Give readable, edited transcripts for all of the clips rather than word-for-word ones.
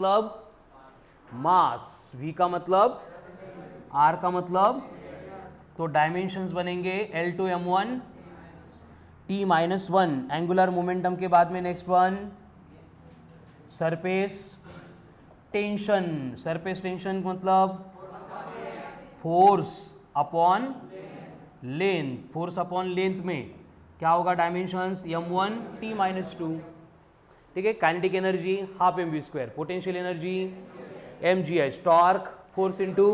मतलब मास, v का मतलब, r का मतलब, तो डायमेंशंस बनेंगे L2 m1 t minus one, angular momentum के बाद में next one surface tension. Surface tension मतलब force upon length, force upon length में क्या होगा dimensions m1 t minus two. ठीक है, kinetic energy half M V square, potential energy mgh, torque force into,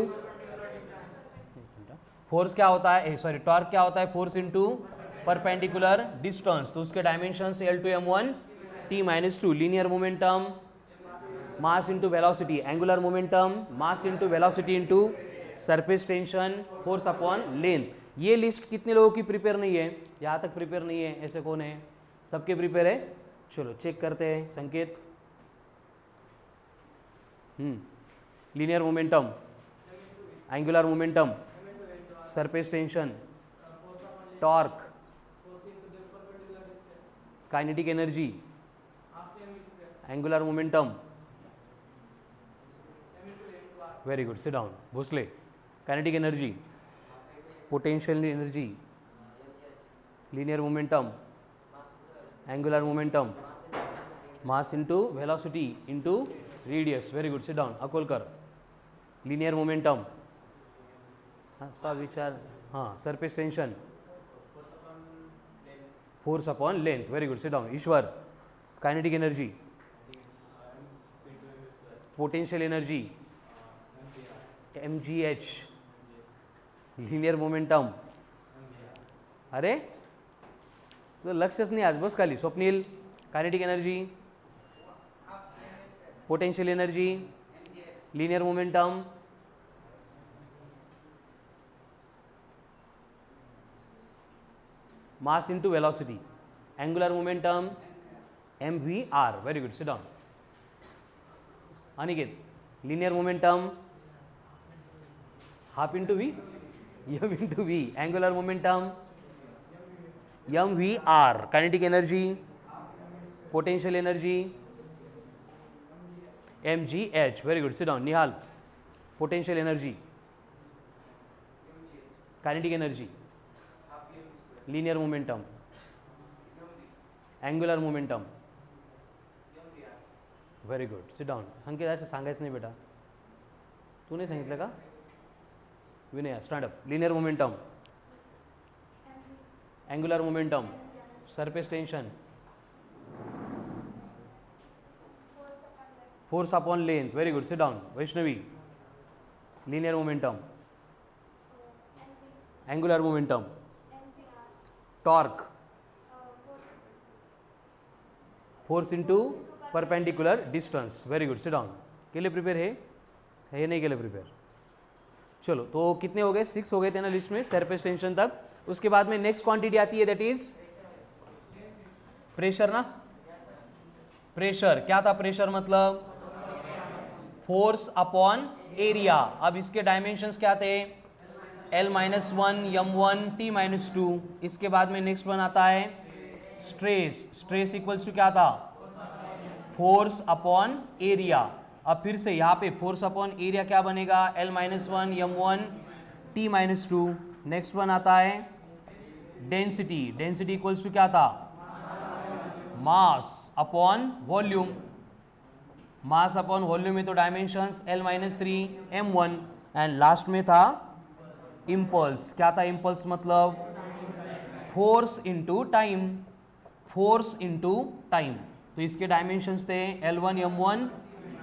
force क्या होता है, सॉरी टॉर्क क्या होता है, फोर्स इनटू परपेंडिकुलर डिस्टेंस, तो उसके dimensions L2 m1 t minus two. Linear momentum mass into velocity, angular momentum mass into velocity into surface tension, force upon length. ये list कितने लोगों की प्रिपेयर नहीं है, यहाँ तक प्रिपेयर नहीं है, ऐसे कौन है, सबके प्रिपेयर है। चलो चेक करते हैं Sanket. Linear momentum, angular momentum, surface tension, torque, kinetic energy, angular momentum, very good, sit down Bhosale. Kinetic energy, potential energy, linear momentum, angular momentum, mass into velocity into radius, very good, sit down Akolkar. Linear momentum, हाँ सब विचार, हाँ surface tension, force upon length, very good, sit down Ishwar. Kinetic energy, potential energy mgh, linear momentum, अरे तो लक्षच नाही आज, बस खाली Swapnil. Kinetic energy, potential energy, linear momentum, mass into velocity, angular momentum mvr, very good, sit down Aniket. Linear momentum half into V, m into V, angular momentum mvr, kinetic energy, potential energy mgh, very good, sit down Nihal. Potential energy, kinetic energy, linear momentum, angular momentum, very good, sit down. Sanket असं सांगायचं नाही बेटा, तू नाही सांगितलं का Vinay, stand up. Linear momentum, angular momentum, surface tension, force upon length, very good, sit down Vaishnavi. Linear momentum, angular momentum, torque, force into perpendicular distance, very good, sit down. के लिए प्रिपेयर है नहीं के लिए प्रिपेयर। चलो तो कितने हो गए, 6 हो गए थे ना लिस्ट में, सरफेस टेंशन तक। उसके बाद में नेक्स्ट क्वांटिटी आती है, दैट इज प्रेशर ना। प्रेशर क्या था, प्रेशर मतलब फोर्स अपॉन एरिया। अब इसके डायमेंशंस क्या थे, L minus one, m1 t minus two. इसके बाद में नेक्स्ट वन आता है स्ट्रेस। स्ट्रेस इक्वल्स टू क्या था, फोर्स अपॉन एरिया। अब फिर से यहाँ पे फोर्स अपॉन एरिया क्या बनेगा, L minus one, m1 t minus two. Next one आता है डेंसिटी। डेंसिटी इक्वल्स टू क्या था, मास अपॉन वॉल्यूम। मास अपॉन वॉल्यूम में तो dimensions L minus three, m1। And last में था इम्पल्स। क्या था इम्पल्स मतलब force into time, force into time. तो इसके डायमेंशंस थे L1 m1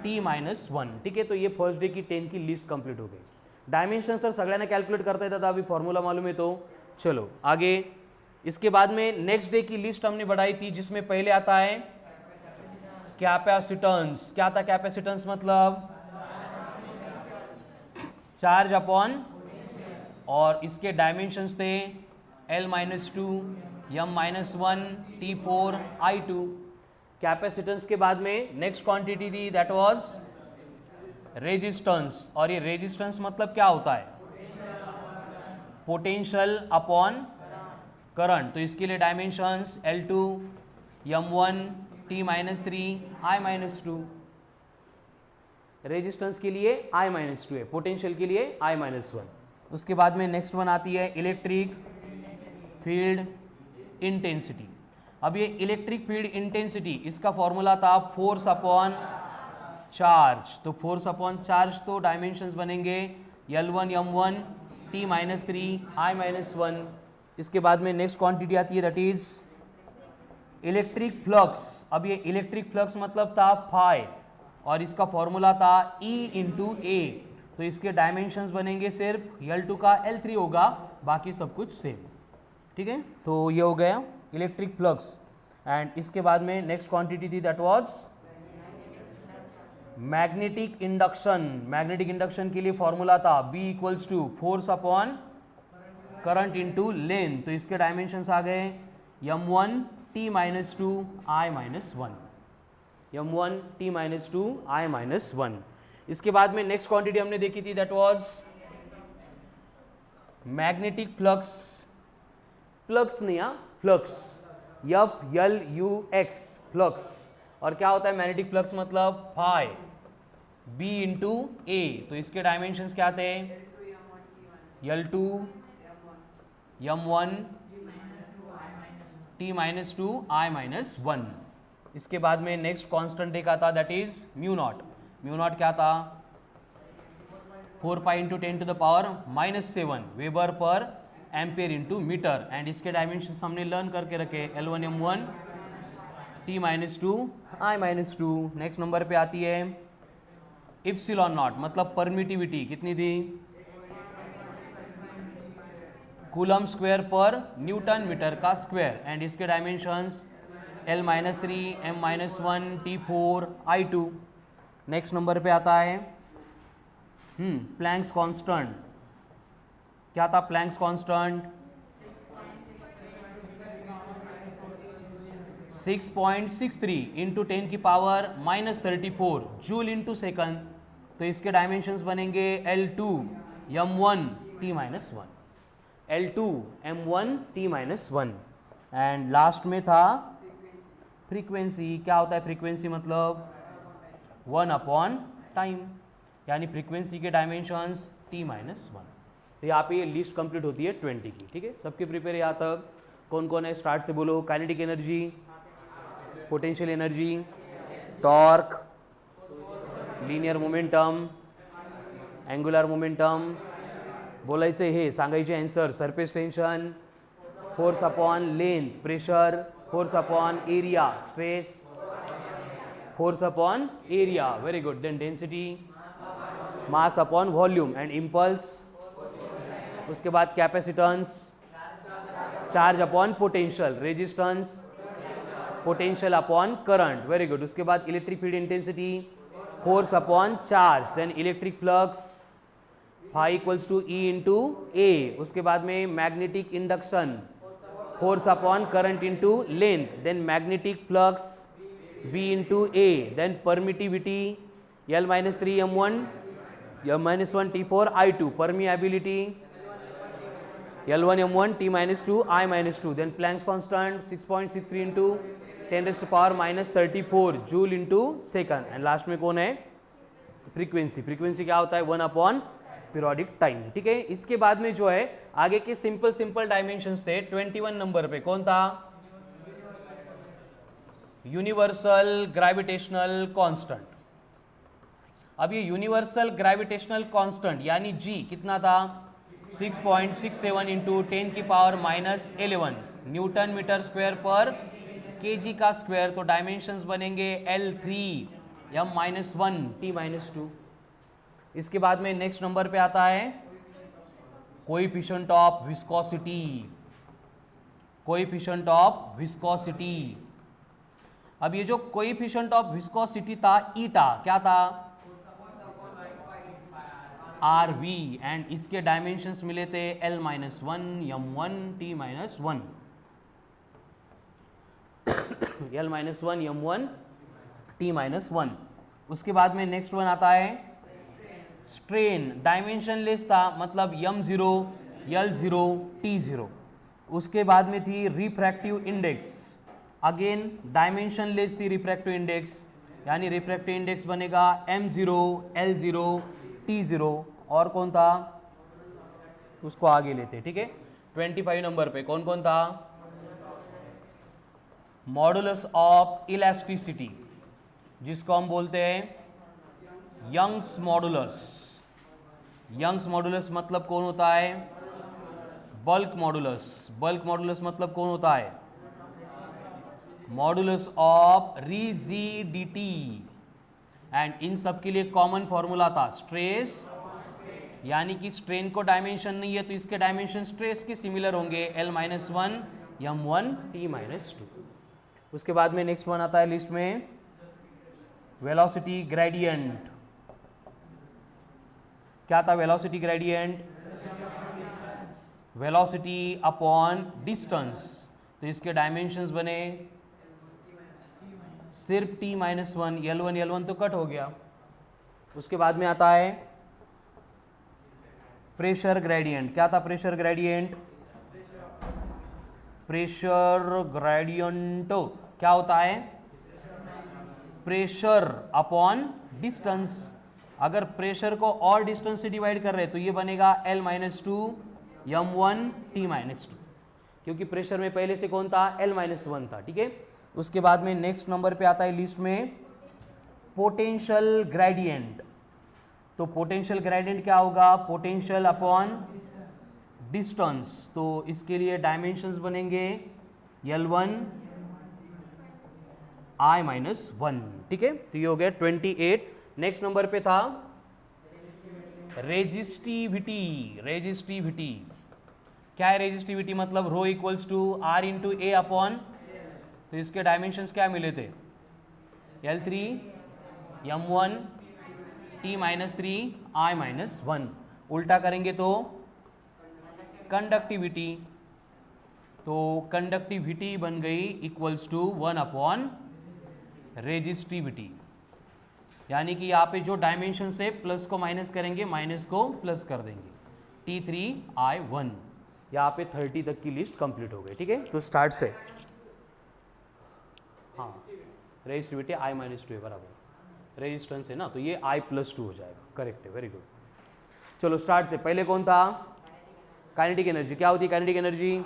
t minus one. ठीक है, तो ये फर्स्ट डे की 10 की लिस्ट कंप्लीट हो गई। डायमेंशंस तर सगळ्यांना कैलकुलेट करता येतात, अभी फॉर्मूला मालूम है तो चलो आगे। इसके बाद में नेक्स्ट डे की लिस्ट हमने बढ़ाई थी, जिसमें पहले आता है कैपेसिटेंस। क्या था कैपेसिटेंस मतलब चार्ज अपॉन, और इसके डायमेंशंस थे L minus two, m minus one, T4, I2। Capacitance के बाद में नेक्स्ट क्वांटिटी थी, दैट वाज रेजिस्टेंस। और ये रेजिस्टेंस मतलब क्या होता है, पोटेंशियल अपॉन करंट। तो इसके लिए dimensions L2 m1 t minus three, I minus two. Resistance के लिए I-2 है, पोटेंशियल के लिए I-1। उसके बाद में नेक्स्ट वन आती है इलेक्ट्रिक फील्ड इंटेंसिटी। अब ये इलेक्ट्रिक फील्ड इंटेंसिटी, इसका फॉर्मूला था फोर्स अपॉन चार्ज। तो फोर्स अपॉन चार्ज तो डायमेंशंस बनेंगे L1 M1 T-3 I-1। इसके बाद में नेक्स्ट क्वांटिटी आती है दैट इज इलेक्ट्रिक फ्लक्स। अब ये इलेक्ट्रिक फ्लक्स मतलब था फाई और इसका फॉर्मूला था E इंटू ए। तो इसके डायमेंशंस बनेंगे सिर्फ L2 का L3 होगा, बाकी सब कुछ सेम। ठीक है, तो ये हो गया इलेक्ट्रिक फ्लक्स। एंड इसके बाद में नेक्स्ट क्वांटिटी थी that was magnetic induction. Magnetic induction के लिए फॉर्मूला था B equals to force upon current into length. तो इसके डायमेंशंस आ गए M1 T-2 I-1, M1 T-2 I-1। इसके बाद में नेक्स्ट क्वांटिटी हमने देखी थी that was magnetic flux. Flux नहीं, फ्लक्स, FLUX फ्लक्स। और क्या होता है मैग्नेटिक फ्लक्स मतलब फाई B इंटू ए। तो इसके डायमेंशंस क्या थे L2 M1 T-2 I-1। इसके बाद में नेक्स्ट कांस्टेंट एक आता that is mu naught. Mu naught क्या था 4 pi into 10 to the power -7 weber per ampere into metre. And इसके डायमेंशंस हमने लर्न करके रखे L1 M1 T-2 I-2। Next number पे आती है इप्सिलॉन नॉट मतलब परमिटिविटी कितनी थी कूलम स्क्वायर पर न्यूटन मीटर का स्क्वायर। एंड इसके dimensions L-3 M-1 T4 I2। Next number पे आता है प्लैंक्स कांस्टेंट। क्या था प्लैंक्स कांस्टेंट 6.63 इंटू 10 की पावर -34 जूल इंटू सेकंड। तो इसके डायमेंशंस बनेंगे L2 M1 T-1, L2 M1 T-1। And last में था फ्रीक्वेंसी। क्या होता है फ्रीक्वेंसी मतलब 1 अपॉन टाइम, यानी फ्रीक्वेंसी के डायमेंशंस T-1। तो यहाँ पे ये लिस्ट कंप्लीट होती है 20 की। ठीक है, सबके प्रिपेयर यहाँ तक कौन कौन है स्टार्ट से बोलो। Kinetic energy, potential energy, torque, linear momentum, angular momentum, बोलायचं हे सांगायचे answer, surface tension, force upon length pressure, force upon area stress, force upon area very good, then density, mass upon volume and impulse. उसके बाद capacitance, charge upon potential, resistance, potential upon current very good. उसके बाद electric field intensity, force upon charge, then electric flux phi equals to E into A. उसके बाद में magnetic induction, force upon current into length, then magnetic flux B into A, then permittivity L-3 M1 M-1 T4 I2, permeability L1 M1 T-2 I-2, then Planck's constant 6.63 into 10 raised to power -34 joule into second. And last में कौन है frequency. Frequency क्या होता है 1 upon periodic time. ठीक है, इसके बाद में जो है आगे के सिंपल डायमेंशंस थे 21 नंबर पे। कौन था यूनिवर्सल ग्रेविटेशनल कांस्टेंट। अब ये यूनिवर्सल ग्रेविटेशनल कांस्टेंट यानी G कितना था 6.67 इंटू 10 की पावर -11 न्यूटन मीटर स्क्वायर पर kg का स्क्वायर। तो डायमेंशंस बनेंगे L3 M-1 T-2। इसके बाद में नेक्स्ट नंबर पे आता है coefficient of viscosity. Coefficient of viscosity, अब ये जो कोएफिशिएंट ऑफ विस्कोसिटी था ईटा क्या था RV। एंड इसके डायमेंशंस मिले थे L-1 M1 T-1 L-1 M1 T-1। उसके बाद में नेक्स्ट वन आता है स्ट्रेन। डायमेंशन लेस था मतलब M0 L0 T0। उसके बाद में थी refractive index, again dimension less थी रिफ्रैक्टिव इंडेक्स यानी रिफ्रैक्टिव इंडेक्स बनेगा m0, l0, t0। और कौन था, उसको आगे लेते, ठीक है। 25 नंबर पे कौन कौन था, मॉडुलस ऑफ इलास्टिसिटी, जिसको हम बोलते हैं यंग्स मॉडुलस। यंग्स मॉडुलस मतलब कौन होता है, बल्क मॉडुलस। बल्क मॉडुलस मतलब कौन होता है, modulus of rigidity. And in सब के लिए कॉमन फॉर्मूला था स्ट्रेस, यानी कि स्ट्रेन को डायमेंशन नहीं है तो इसके डायमेंशन स्ट्रेस के सिमिलर होंगे, L-1 m1 t-2। उसके बाद में नेक्स्ट वन आता है लिस्ट में वेलोसिटी ग्रेडियंट। क्या था velocity gradient, velocity upon distance. तो इसके डायमेंशंस बने सिर्फ t-1, L1 तो कट हो गया। उसके बाद में आता है प्रेशर ग्रेडियंट। क्या था प्रेशर ग्रेडियंट, प्रेशर ग्रेडियंट क्या होता है, प्रेशर अपॉन डिस्टेंस। अगर प्रेशर को और डिस्टेंस से डिवाइड कर रहे हैं तो ये बनेगा L-2 m1 t-2, क्योंकि प्रेशर में पहले से कौन था, L-1 था, ठीक है। उसके बाद में नेक्स्ट नंबर पे आता है लिस्ट में पोटेंशियल ग्रेडियंट। तो पोटेंशियल ग्रेडियंट क्या होगा, पोटेंशियल अपॉन डिस्टेंस। तो इसके लिए डायमेंशंस बनेंगे L1 I-1, ठीक है। तो ये हो गया 28। नेक्स्ट नंबर पे था रेजिस्टिविटी। रेजिस्टिविटी क्या है, रेजिस्टिविटी मतलब rho equals to R into A upon, तो इसके डायमेंशंस क्या मिले थे, L3 m1 t-3 I-1। उल्टा करेंगे तो कंडक्टिविटी, तो कंडक्टिविटी बन गई इक्वल्स टू 1 अपॉन रेजिस्टिविटी। यानी कि यहाँ पे जो डायमेंशन से प्लस को माइनस करेंगे, माइनस को प्लस कर देंगे, T3I1। यहाँ पे 30 तक की लिस्ट कंप्लीट हो गई, ठीक है। तो स्टार्ट से हाँ, रेजिस्टिविटी I-2 है बराबर, रेजिस्टेंस है ना, तो ये I+2 हो जाएगा, करेक्ट है, वेरी गुड। चलो स्टार्ट से पहले कौन था, काइनेटिक एनर्जी। क्या होती है kinetic energy,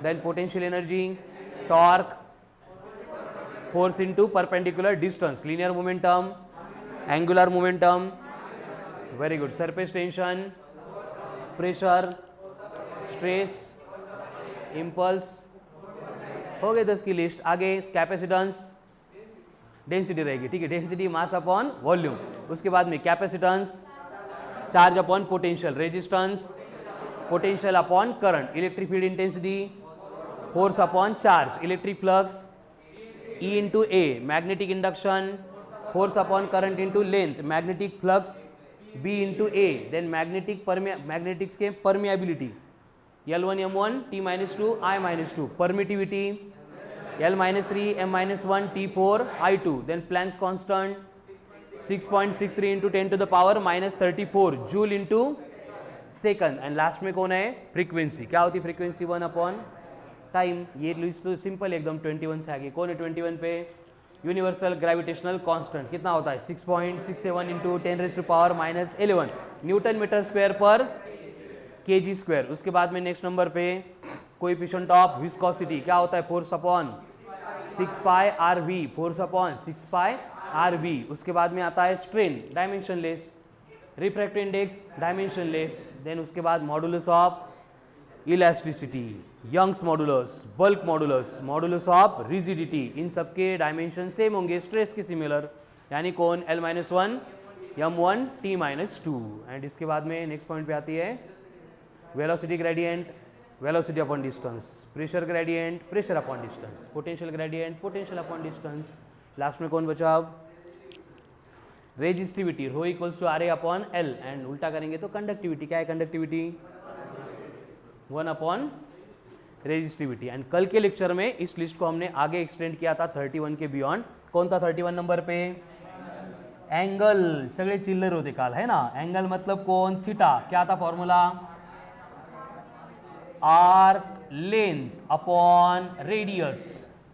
then potential energy, torque, force into perpendicular distance, linear momentum, angular momentum, very good, surface tension, pressure, stress, impulse, हो गए 10 की लिस्ट। आगे कैपेसिटेंस, डेंसिटी रहेगी, ठीक है, डेंसिटी मास अपॉन वॉल्यूम। उसके बाद में capacitance, charge upon potential, resistance, potential upon current, electric field intensity, force upon charge, electric flux, E into A, magnetic induction, force upon current into length, magnetic flux, B into A, then magnetics के permeability, L1 m1 t-2 I-2, permittivity, L-3 m-1 t4 I2, then Planck's constant 6.63 into 10 to the power -34 joule into second. And last में कौन है, frequency. क्या होती है frequency, 1 upon time. ये list तो simple एकदम, 21 से आगे कौन है 21 पे, यूनिवर्सल ग्रेविटेशनल कांस्टेंट कितना होता है, 6.67 इंटू 10⁻⁻11 न्यूटन मीटर स्क्वायर पर kg स्क्वायर। उसके बाद में नेक्स्ट नंबर पे कोएफिशिएंट ऑफ विस्कोसिटी, क्या होता है, force upon 6π/RV, force upon 6π/RV। उसके बाद में आता है strain, dimensionless, refractive index, dimensionless. Then उसके बाद modulus of elasticity, Young's modulus, bulk modulus, modulus of rigidity, इन सब के डायमेंशन सेम होंगे, स्ट्रेस के सिमिलर, यानी कौन, L-1 m1 t-2। एंड इसके बाद में नेक्स्ट पॉइंट पे आती है velocity gradient, velocity upon distance, pressure gradient, pressure upon distance, potential gradient, potential upon distance. Last में कौन बचा अब, resistivity, rho equals to RA upon L। And उल्टा करेंगे तो कंडक्टिविटी, क्या है कंडक्टिविटी, 1 अपॉन रेजिस्टिविटी। एंड कल के लेक्चर में इस लिस्ट को हमने आगे एक्सटेंड किया था 31 के बियॉन्ड। कौन था 31 नंबर पे, एंगल, सगळे चिल्लर होते काल है ना, एंगल मतलब कौन, थीटा। क्या था formula, arc length upon radius.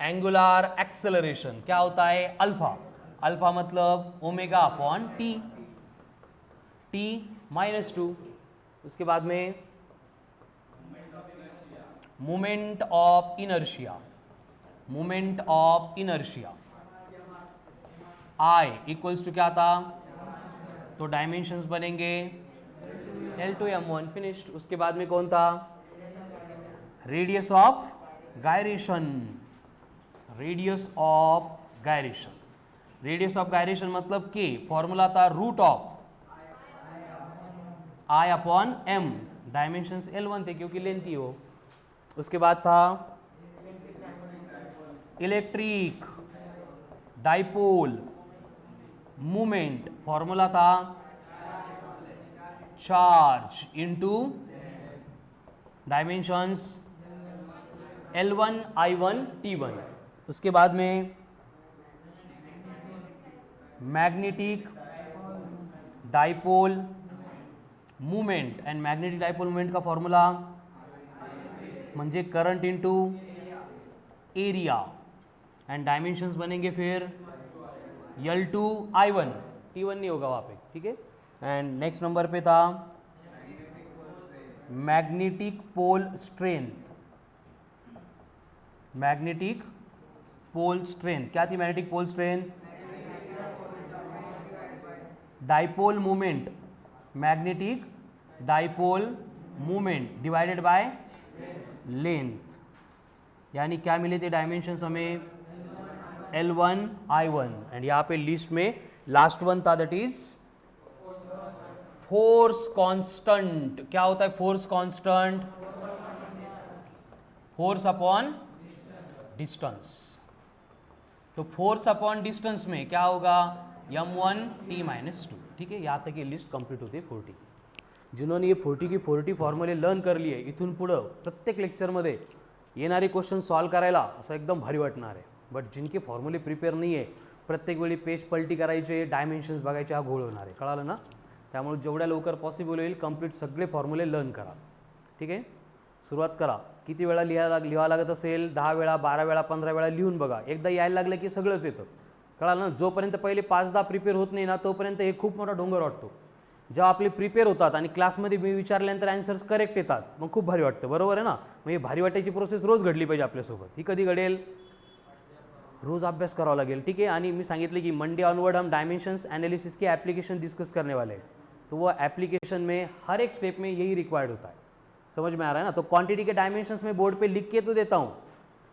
Angular acceleration क्या होता है? अल्फा। अल्फा मतलब ओमेगा अपॉन टी, टी -2। उसके बाद में moment of inertia, moment of inertia I equals to क्या था? तो डायमेंशंस बनेंगे L2 M1, फिनिश्ड। उसके बाद में कौन था? Radius of gyration, radius of gyration. Radius of gyration मतलब के फॉर्मूला था root of I upon M, dimensions L1 थे क्योंकि लेंथ ही हो। उसके बाद था इलेक्ट्रिक डाइपोल मूवमेंट, फॉर्मूला था charge into dimensions L1 I1 T1। उसके बाद में magnetic dipole movement, and magnetic dipole movement का फॉर्मूला म्हणजे current into area, and dimensions बनेंगे फिर L2 I1, T1 नहीं होगा वहाँ पे, ठीक है। एंड नेक्स्ट नंबर पे था magnetic pole strength, magnetic pole strength क्या थी? Magnetic pole strength dipole movement, magnetic dipole movement divided by length, यानी क्या मिले थे डायमेंशंस हमें? L1 I1, एंड यहाँ पे लिस्ट में लास्ट वन था दैट इज फोर्स कांस्टेंट। क्या होता है force constant? Force upon distance. तो फोर्स अपॉन डिस्टेंस में क्या होगा? M1 T -2, ठीक है। यहाँ तक ये लिस्ट कंप्लीट होती है 40। जिन्होंने ये 40 की 40 फॉर्म्युले लर्न कर लिए, इथून पुढं प्रत्येक लेक्चरमध्ये येणारे क्वेश्चन सॉल्व करायला असं एकदम भारी वाटणार आहे। बट जिनके फॉर्म्युले प्रिपेअर नाही आहे, प्रत्येक वेळी पेज पलटी करायचे, डायमेन्शन्स बघायचे, हा घोळ होणार आहे, कळालं ना? त्यामुळे जेवढ्या लवकर पॉसिबल होईल कंप्लीट सगळे फॉर्म्युले लर्न करा, ठीक आहे। सुरुवात करा। किती वेळा लिहावं लागत असेल? 10 वेळा, 12 वेळा, 15 वेळा लिहून बघा। एकदा यायला लागलं की सगळंच येतं, कळालं ना? जोपर्यंत पहिले 5-10 प्रिपेअर होत नाही ना, तोपर्यंत हे खूप मोठा डोंगर वाटतो। जेव्हा आपले प्रिपेअर होतात आणि क्लासमध्ये मी विचारल्यानंतर आन्सर्स करेक्ट येतात, मग खूप भारी वाटतं, बरोबर आहे ना? मग हे भारी वाटायची प्रोसेस रोज घडली पाहिजे आपल्यासोबत। ही कधी घडेल? रोज अभ्यास करावा लागेल, ठीक है। आणि मी सांगितले कि मंडे ऑनवर्ड हम डायमेंशंस एनालिसिस के एप्लीकेशन डिस्कस करने वाले हैं, तो वो एप्लीकेशन में हर एक स्टेप में यही रिक्वायर्ड होता है। समझ में आ रहा है ना? तो क्वांटिटी के डायमेंशंस में बोर्ड पे लिख के तो देता हूँ,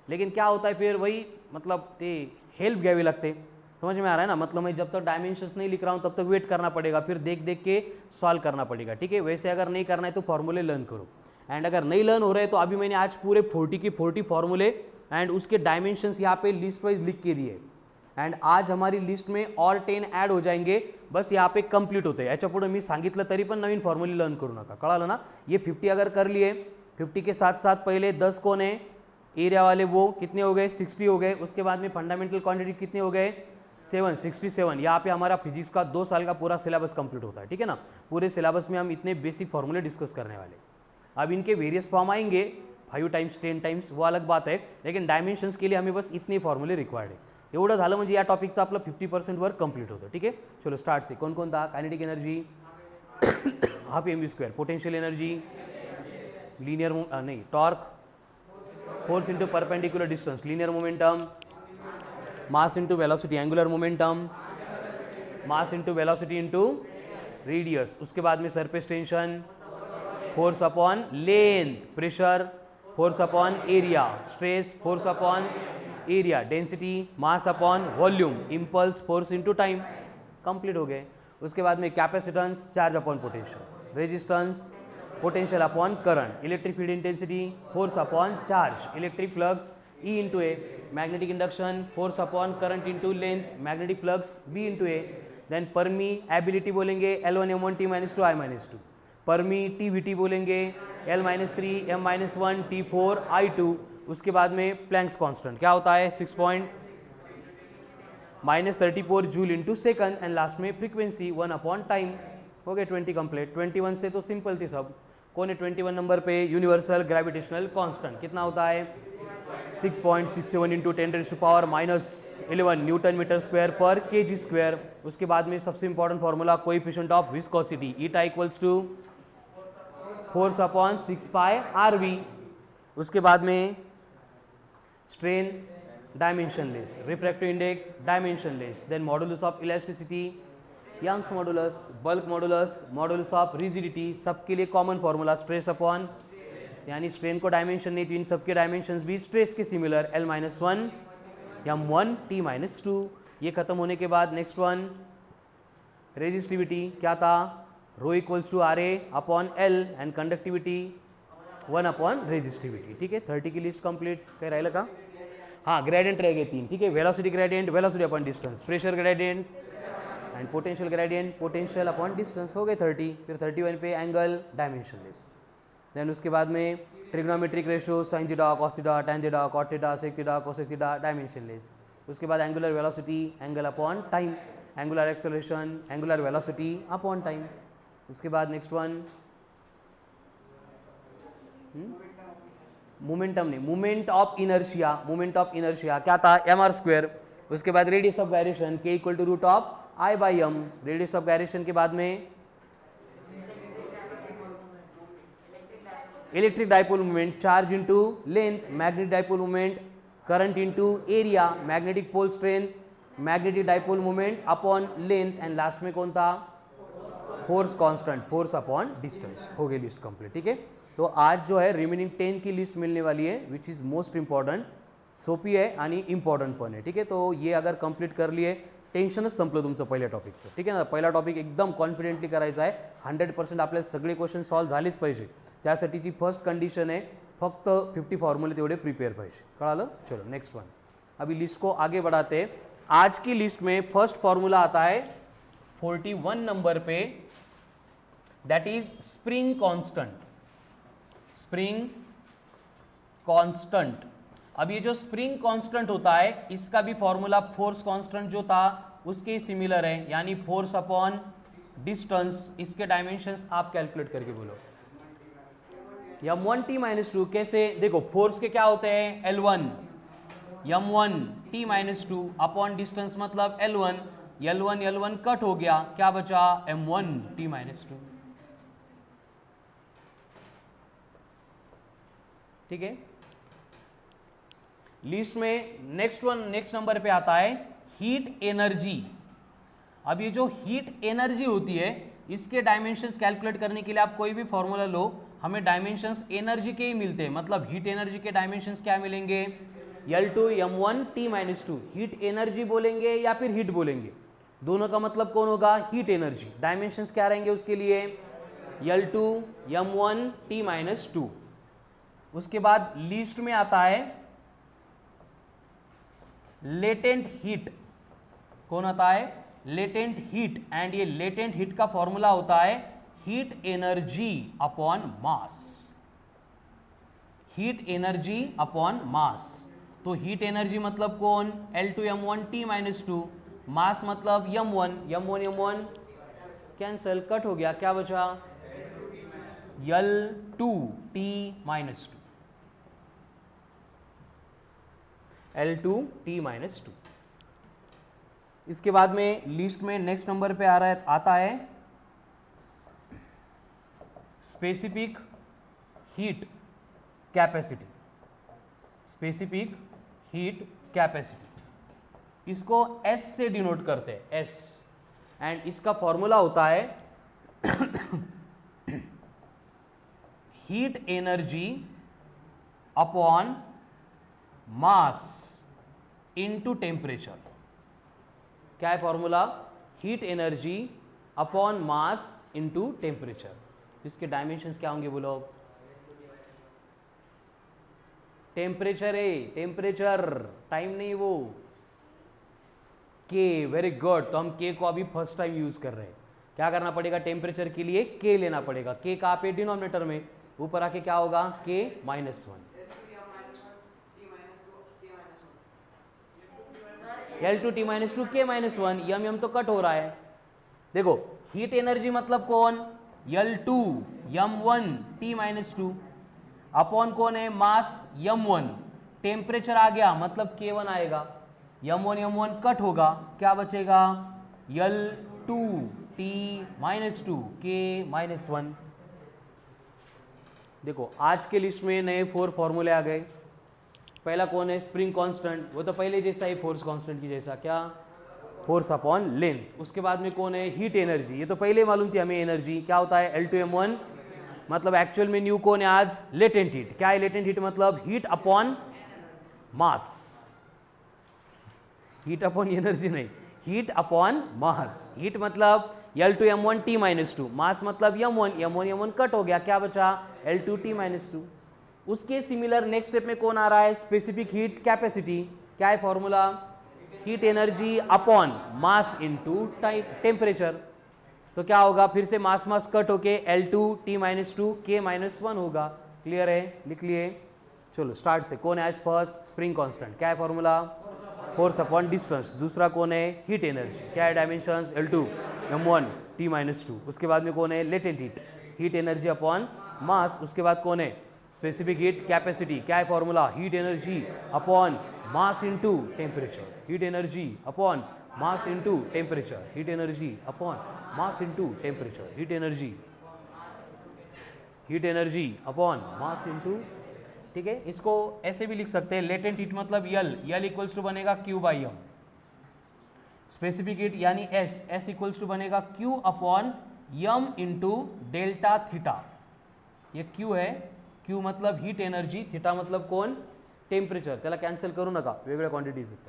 लेकिन क्या होता है फिर वही मतलब ते हेल्प घ्यावी लागते। समझ में आ रहा है ना? मतलब मैं जब तक डायमेंशंस नहीं लिख रहा हूँ तब तक वेट करना पड़ेगा, फिर देख देख के सॉल्व करना पड़ेगा, ठीक है। वैसे अगर नहीं करना है तो फॉर्मूले लर्न करो, एंड अगर नहीं लर्न हो रहे तो अभी मैंने आज पूरे 40 की 40 फॉर्मूले एंड उसके डायमेंशंस यहाँ पे लिस्ट वाइज लिख के दिए, एंड आज हमारी लिस्ट में और 10 ऐड हो जाएंगे, बस यहाँ पे कंप्लीट होते हैं। याच्या पुढे मी सांगितलं तरी पण नवीन फॉर्म्युले लर्न करू नका, कळालं ना? ये 50 अगर कर लिए, 50 के साथ साथ पहले 10 कौन है? एरिया वाले, वो कितने हो गए? 60 हो गए। उसके बाद में फंडामेंटल क्वांटिटी कितने हो गए? 67। यहाँ पे हमारा फिजिक्स का 2 साल का पूरा सिलेबस कंप्लीट होता है, ठीक है ना? पूरे सिलेबस में हम इतने बेसिक फॉर्मूले डिस्कस करने वाले। अब इनके वेरियस फॉर्म आएंगे 5 टाइम्स 10 टाइम्स, वो अलग बात है, लेकिन डायमेंशंस के लिए हमें बस इतने फॉर्मूले रिक्वायर्ड है। एवढं झालं म्हणजे या टॉपिकचं आपलं 50% वर्क कंप्लीट होतं, ठीक है। चलो स्टार्ट से कौन कौन था? Kinetic energy half mv², potential energy, linear नहीं torque, force into perpendicular distance, linear momentum, mass into velocity, angular momentum, mass into velocity into radius. उसके बाद में surface tension, force upon length, pressure, force upon area, stress, force upon area, density, mass upon volume, impulse, force into time, complete हो गए। उसके बाद में capacitance, charge upon potential, resistance, potential upon current, electric field intensity, force upon charge, electric flux E into A, magnetic induction, force upon current into length, magnetic flux B into A. Then permeability बोलेंगे L1 M1 T-2 I-2, permit TVT बोलेंगे L-3 M-1 T4 I2। उसके बाद में Planck's constant क्या होता है 6.-34 joule into second, and last में frequency 1 upon time. हो गए 20 कंप्लीट। 21 से तो सिंपल थी सब। कौन है 21 नंबर पे? यूनिवर्सल ग्रेविटेशनल कांस्टेंट कितना होता है 6.67 इंटू 10⁻⁻11 न्यूटन मीटर स्क्वायर पर kg स्क्वायर। उसके बाद में सबसे important formula coefficient of viscosity, eta equals to force upon 6 pi RV। उसके बाद में strain dimensionless, refractive index dimensionless, then modulus of elasticity, Young's modulus, bulk modulus, modulus of rigidity, सबके लिए कॉमन फॉर्मूला स्ट्रेस अपॉन, यानी strain को dimension नहीं तो इन सबके डायमेंशंस भी स्ट्रेस के सिमिलर, L-1 M1 T-2। ये खत्म होने के बाद नेक्स्ट वन रेजिस्टिविटी क्या था, rho equals to RA upon L, and conductivity 1 upon resistivity. ठीक है 30 की लिस्ट कंप्लीट कह रहा का। हाँ ग्रेडियंट रह गए 3। ठीक है velocity gradient, velocity upon distance, pressure gradient and potential gradient, potential upon distance. हो गए 30। फिर 31 पे एंगल डायमेंशनलेस। देन उसके बाद में trigonometric ratio, sine theta, cos theta, tan theta, cot theta, sec theta, cosec theta, dimensionless. उसके बाद angular velocity, angle upon time, angular acceleration, angular velocity upon time. उसके बाद नेक्स्ट वन मोमेंटम नहीं, moment of inertia, moment of inertia क्या था mr²। उसके बाद radius of gyration k equal to √I/m। Radius of gyration के बाद में electric dipole moment, charge into length, magnetic dipole moment, current into area, magnetic pole strength, magnetic dipole moment upon length, and last में कौन था force constant, force upon distance. हो गई list complete. ठीक है तो आज जो है रिमेनिंग 10 की लिस्ट मिलने वाली है विच इज मोस्ट इंपॉर्टंट, सोपी आहे आणि इम्पॉर्टंट पण आहे. ठीक आहे तो ये अगर कंप्लीट करली आहे टेन्शनच संपलं तुमचं पहिल्या टॉपिकचं. ठीक आहे ना पहिला टॉपिक एकदम कॉन्फिडेंटली करायचा आहे. 100% आपल्याला सगळे क्वेश्चन सॉल्व झालेच पाहिजे. त्यासाठीची फर्स्ट कंडिशन आहे फक्त 50 फॉर्मूले तेवढे प्रिपेयर पाहिजे. कळालं. चलो नेक्स्ट वन. अभी लिस्ट को आगे बढ़ाते हैं. आज की लिस्ट में फर्स्ट फॉर्मूला आता है 41 नंबर पे, that is spring constant. Spring constant. अब ये जो स्प्रिंग कांस्टेंट होता है इसका भी फॉर्मूला फोर्स कांस्टेंट जो था उसके सिमिलर है, यानी फोर्स अपॉन डिस्टेंस. इसके डायमेंशंस आप कैलकुलेट करके बोलो. m1t-2 कैसे देखो, फोर्स के क्या होते हैं L1 m1t-2 अपॉन डिस्टेंस मतलब L1. L1 कट हो गया, क्या बचा m1t-2. ठीक है. लिस्ट में नेक्स्ट नंबर पे आता है हीट एनर्जी. अब ये जो हीट एनर्जी होती है इसके डायमेंशंस कैलकुलेट करने के लिए आप कोई भी फॉर्मूला लो, हमें डायमेंशंस एनर्जी के ही मिलते हैं. मतलब हीट एनर्जी के डायमेंशंस क्या मिलेंगे L2 m1t-2. हीट एनर्जी बोलेंगे या फिर हीट बोलेंगे, दोनों का मतलब कौन होगा हीट एनर्जी. डायमेंशंस क्या रहेंगे उसके लिए L2 m1t-2. उसके बाद लिस्ट में आता है लेटेंट हीट. कौन आता है लेटेंट हीट. एंड ये लेटेंट हीट का फॉर्मूला होता है हीट एनर्जी अपॉन मास. हीट एनर्जी अपॉन मास. तो हीट एनर्जी मतलब कौन L2 m1t-2, मास मतलब m1 कैंसल, कट हो गया, क्या बचा L2t-2. L2t-2. इसके बाद में लिस्ट में नेक्स्ट नंबर पे आता है specific heat capacity. Specific heat capacity इसको S से डिनोट करते हैं S. एंड इसका फॉर्मूला होता है heat energy upon mass into temperature. क्या है formula? Heat energy upon mass into temperature. इसके डायमेंशंस क्या होंगे बोलो? टेम्परेचर है, टेम्परेचर, टाइम नहीं वो, के। Very good. तो हम के को अभी फर्स्ट टाइम यूज कर रहे हैं। क्या करना पड़ेगा? टेम्परेचर के लिए के लेना पड़ेगा। के कहाँ पे? डिनोमिनेटर में। ऊपर आके क्या होगा? के -1, L2T-2 K-1, यम तो कट हो रहा है। देखो हीट एनर्जी मतलब कौन? L2 M1 T-2 अपॉन कौन है? मास M1। टेम्परेचर आ गया मतलब K1 आएगा। M1 कट होगा, क्या बचेगा? L2 T-2 K-1। देखो आज के लिस्ट में नए 4 फॉर्मूले आ गए। पहला कौन है? स्प्रिंग कांस्टेंट, वो तो पहले जैसा ही फोर्स कांस्टेंट की जैसा, क्या? Force upon length. उसके बाद में कौन है? हीट एनर्जी, ये तो पहले मालूम थी हमें। एनर्जी क्या होता है? L2M1, मतलब एक्चुअल में न्यू कौन है आज? Latent heat. क्या है लेटेंट हीट? मतलब heat upon mass, heat upon energy नहीं, हीट अपॉन मास। हीट मतलब L2M1 T-2, मास मतलब M1 कट हो गया, क्या बचा? L2 T-2। उसके सिमिलर नेक्स्ट स्टेप में कौन आ रहा है? Specific heat capacity. क्या है formula? Heat energy upon mass into temperature. तो क्या होगा? फिर से मास कट होके L2 T-2 K-1 होगा। क्लियर है? लिख लिए? चलो स्टार्ट से। कौन है आज फर्स्ट? Spring constant. क्या है फॉर्मूला? Force upon distance. दूसरा कौन है? Heat energy. क्या है डायमेंशंस? L2 M1 T-2। उसके बाद में कौन है? Latent heat, heat energy upon मास। उसके बाद कौन है? Specific heat capacity. क्या है formula? Heat energy upon mass into temperature. Heat energy upon mass into temperature. Heat energy upon mass into temperature. Heat energy upon mass into, ठीक है। इसको ऐसे भी लिख सकते हैं, लेटेंट हीट मतलब यल इक्वल्स टू बनेगा Q/M। स्पेसिफिक हीट यानी S इक्वल्स टू बनेगा Q upon M into delta theta. ये Q है, Q मतलब हीट एनर्जी, थीटा मतलब कौन? टेम्परेचर। त्याला कॅन्सल करू नका, वेगवेगळ्या क्वांटिटीज आहेत.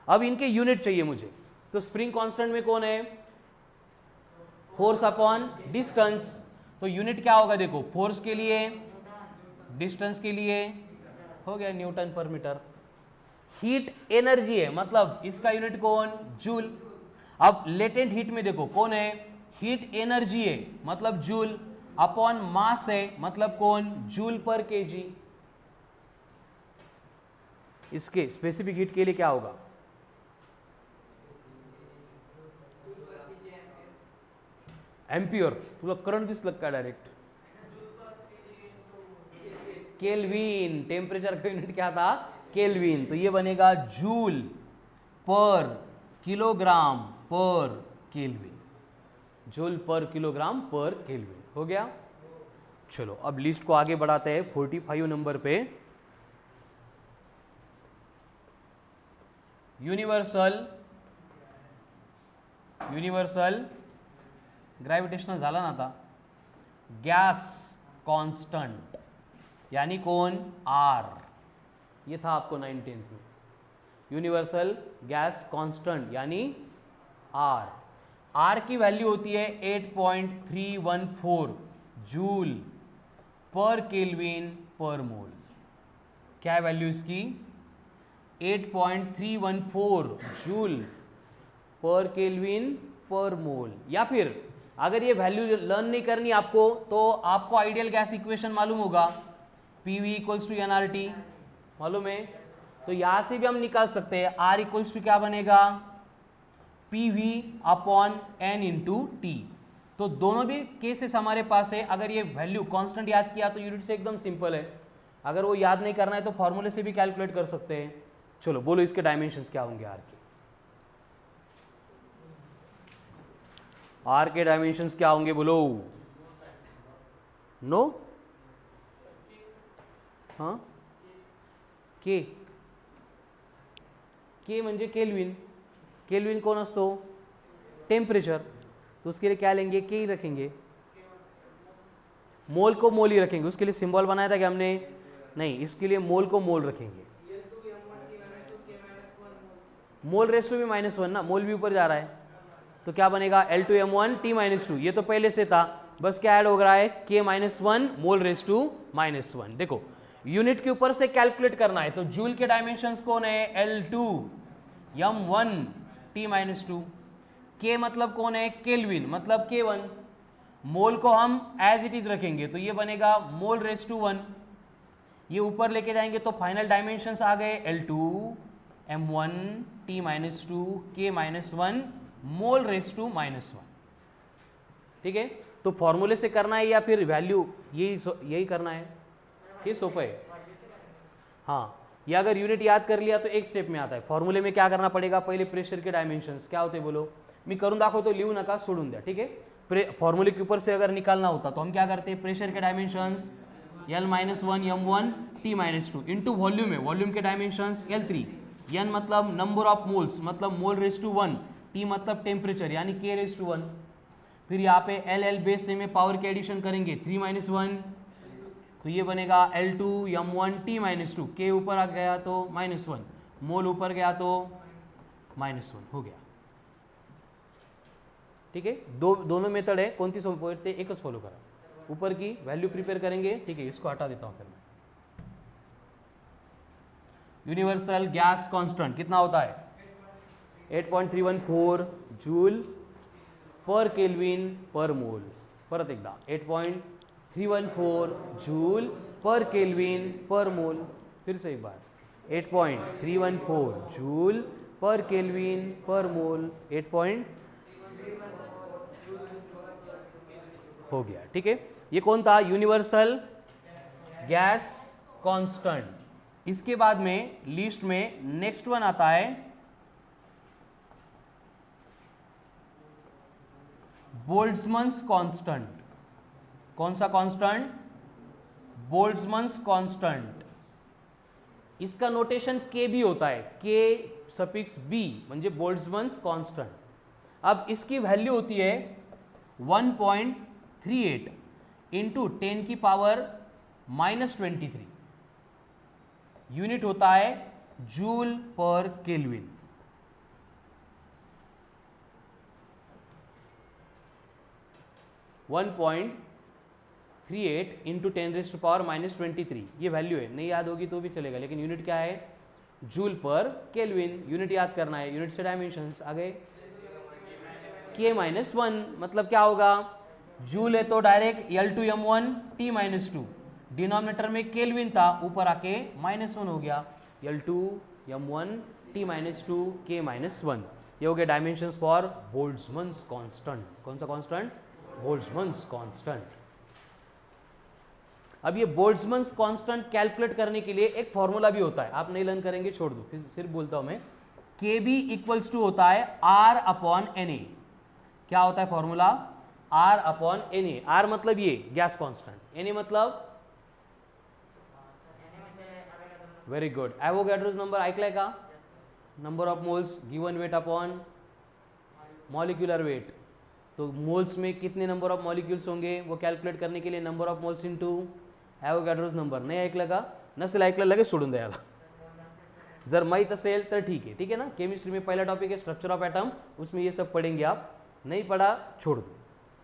अब इनके यूनिट चाहिए मुझे, तो स्प्रिंग कांस्टेंट में कौन है? Force upon distance. तो यूनिट क्या होगा? देखो फोर्स के लिए, डिस्टेंस के लिए हो गया न्यूटन पर मीटर। हीट एनर्जी है मतलब इसका यूनिट कौन? जूल। अब लेटेंट हीट में देखो कौन है? हीट एनर्जी है मतलब जूल, अपॉन मास है मतलब कौन? जूल पर केजी। इसके स्पेसिफिक हीट के लिए क्या होगा? एम्पियर। तुला करंट दिसलं का डायरेक्ट? केल्विन। टेम्परेचर का यूनिट क्या था? केल्विन। तो ये बनेगा जूल पर किलोग्राम पर केल्विन। जूल पर किलोग्राम पर केल्विन हो गया। चलो अब लिस्ट को आगे बढ़ाते हैं 45 नंबर पे। यूनिवर्सल ग्रेविटेशनल झाला ना आता। गैस कांस्टेंट यानी कौन? R। ये था आपको 19th में। यूनिवर्सल गैस कांस्टेंट यानी R। R की वैल्यू होती है 8.314 जूल पर केल्विन पर मोल। क्या है वैल्यू इसकी? 8.314 जूल पर केल्विन पर मोल। या फिर अगर ये वैल्यू लर्न नहीं करनी आपको, तो आपको आइडियल गैस इक्वेशन मालूम होगा, PV इक्वल्स टू NRT मालूम है। तो यहां से भी हम निकाल सकते हैं R इक्वल्स टू क्या बनेगा? PV upon N into T। तो दोनों भी केसेस हमारे पास है। अगर ये वैल्यू कांस्टेंट याद किया तो यूनिट से एकदम सिंपल है, अगर वो याद नहीं करना है तो फॉर्मूले से भी कैलकुलेट कर सकते हैं। चलो बोलो इसके डायमेंशंस क्या होंगे? R के डायमेंशंस क्या होंगे बोलो? नो? हाँ, के म्हणजे केल्विन। केल्विन कौन असतो? टेम्परेचर। तो उसके लिए क्या लेंगे? के ही रखेंगे। मोल को मोल ही रखेंगे। उसके लिए सिंबल बनाया था कि हमने नहीं, इसके लिए मोल को मोल रखेंगे। मोल रेस टू भी -1 ना, मोल भी ऊपर जा रहा है, तो क्या बनेगा L2m1 T-2, ये तो पहले से था, बस क्या ऐड हो रहा है K-1 मोल रेस टू -1। देखो यूनिट के ऊपर से कैलकुलेट करना है, तो जूल के डायमेंशंस कौन है L2m1 T-2, K मतलब कौन है केल्विन मतलब K1, मोल को हम एज इट इज रखेंगे तो ये बनेगा मोल रेस टू 1, ये ऊपर लेके जाएंगे तो फाइनल डायमेंशंस आ गए L2m1 T-2 K-1 mole raise to -1। ठीक है, तो फॉर्मूले से करना है या फिर वैल्यू यही करना है, ये सोपा है। हाँ, ये अगर यूनिट याद कर लिया तो एक स्टेप में आता है। फॉर्मूले में क्या करना पड़ेगा, पहले प्रेशर के डायमेंशंस क्या होते बोलो, मी करून दाखवतो, लिहू नका सोडून द्या, ठीक है। फॉर्मूले के ऊपर से अगर निकालना होता तो हम क्या करते हैं, प्रेशर के dimensions L-1m1 T-2 into volume है, वॉल्यूम के डायमेंशंस L3, n मतलब नंबर ऑफ मोल्स मतलब मोल रेस टू 1, T मतलब टेम्परेचर यानी K रेस टू 1, फिर यहाँ पे L बेस से में पावर के एडिशन करेंगे 3 - 1, तो ये बनेगा L2m1 T-2, K ऊपर आ गया तो -1, मोल ऊपर गया तो -1 हो गया। ठीक है, दोनों मेथड है, कोणती सोपी वाटते एकच फॉलो करा, ऊपर की वैल्यू प्रिपेयर करेंगे। ठीक है, इसको हटा देता हूं फिर मैं। यूनिवर्सल गैस कांस्टेंट कितना होता है 8.314 जूल पर केल्विन पर मोल, परत एकदा 8.314 जूल पर केल्विन पर मोल, फिर से एक बार 8.314 जूल पर केल्विन पर मोल, 8 हो गया। ठीक है, ये कौन था यूनिवर्सल गैस कांस्टेंट। इसके बाद में लिस्ट में नेक्स्ट वन आता है बोल्ट्जमन्स कांस्टेंट। कौन सा कांस्टेंट, बोल्ट्जमन्स कांस्टेंट। इसका नोटेशन के भी होता है, के सफिक्स बी म्हणजे बोल्ट्जमन्स कांस्टेंट। अब इसकी वैल्यू होती है 1.38 इंटू 10 की पावर -23, यूनिट होता है जूल पर केल्विन। (1.38 इंटू 10⁻⁻23), ये वैल्यू है, नहीं याद होगी तो भी चलेगा, लेकिन यूनिट क्या है जूल पर केल्विन, यूनिट याद करना है। यूनिट से डायमेंशंस आ गए K-1 मतलब क्या होगा, जूल है तो डायरेक्ट L2m1 T-2, डिनोमिनेटर में केल्विन था ऊपर आके -1 हो गया, L2m1 T-2 K-1, ये हो गया डायमेंशंस फॉर बोल्ट्जमन्स कांस्टेंट। कौन सा कांस्टेंट, बोल्ट्जमन्स कांस्टेंट। अब ये बोल्ट्जमन्स कांस्टेंट कैलकुलेट करने के लिए एक फॉर्मूला भी होता है, आप नहीं लर्न करेंगे छोड़ दो, फिर सिर्फ बोलता हूं मैं, KB इक्वल्स टू होता है R/Na। क्या होता है फॉर्मूला, R/Na। R मतलब ये गैस कांस्टेंट, Na मतलब व्हेरी गुड, एवोगैड्रोस नंबर ऐकलाय का, number of moles given weight upon molecular weight. तो मोल्स में कितने नंबर ऑफ मॉलिक्यूल्स होंगे वो कैलकुलेट करने के लिए number of moles into Avogadro's number. नाही ऐकलं का, नसेल ऐकलं लगेच सोडून द्यायला, जर माहित असेल तर ठीक है। ठीक है ना, केमिस्ट्री में पहला टॉपिक है स्ट्रक्चर ऑफ एटम, उसमें ये सब पढ़ेंगे आप, नहीं पढ़ा छोड़ दो।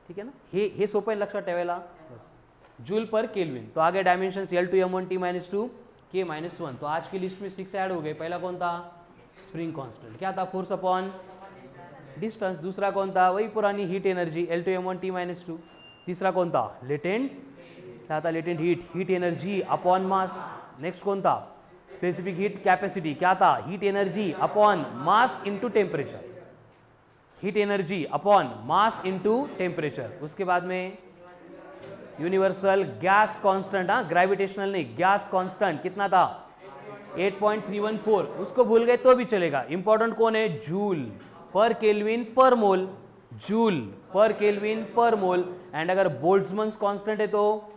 ठीक है ना, हे सोपं आहे लक्षात ठेवायला, बस जूल पर केल्विन। तो आगे डायमेंशंस L2m1 T-2 K-1, तो आज की लिस्ट में 6 ऐड हो गए। पहला कौन था, स्प्रिंग कांस्टेंट, क्या था, फोर्स अपॉन डिस्टेंस। दूसरा कौन था, वही पुरानी हीट एनर्जी L2m1 T-2। तीसरा कौन था, लेटेंट, क्या था, latent heat, heat energy upon मास। नेक्स्ट कौन था, स्पेसिफिक हीट कैपेसिटी, क्या था, heat energy upon mass into temperature, heat energy upon mass into temperature. उसके बाद में यूनिवर्सल गैस कांस्टेंट, हाँ ग्रेविटेशनल नहीं, गैस कांस्टेंट कितना था 8.314, उसको भूल गए तो भी चलेगा। इंपॉर्टेंट कौन है, जूल पर केल्विन पर मोल, जूल पर केल्विन पर मोल। एंड अगर बोल्ट्जमन्स कांस्टेंट है तो